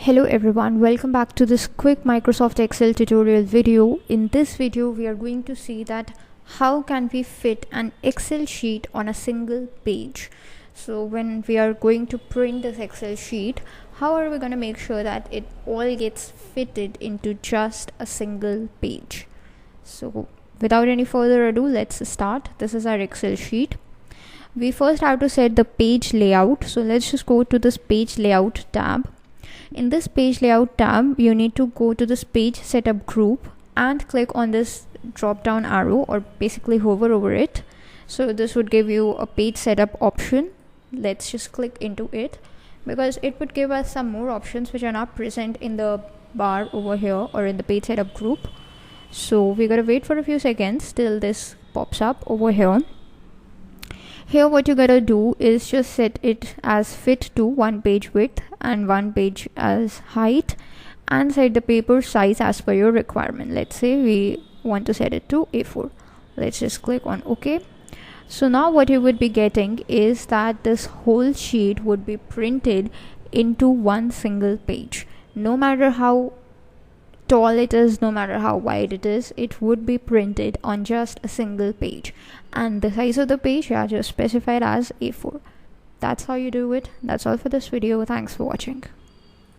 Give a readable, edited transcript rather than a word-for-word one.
Hello everyone, welcome back to this quick Microsoft Excel tutorial video. In this video we are going to see that how can we fit an Excel sheet on a single page. So when we are going to print this Excel sheet, how are we going to make sure that it all gets fitted into just a single page? So without any further ado, let's start. This is our Excel sheet. We first have to set the page layout. So let's just go to this page layout tab. In this page layout tab, you need to go to this page setup group and click on this drop down arrow, or basically hover over it. So this would give you a page setup option. Let's just click into it because it would give us some more options which are not present in the bar over here or in the page setup group. So we gotta wait for a few seconds till this pops up over here. Here what you gotta do is just set it as fit to 1 page width and 1 page as height, and set the paper size as per your requirement. Let's say we want to set it to A4. Let's just click on OK. So now what you would be getting is that this whole sheet would be printed into one single page. No matter how tall it is, no matter how wide it is, it would be printed on just a single page, and the size of the page are just specified as A4. That's how you do it. That's all for this video. Thanks for watching.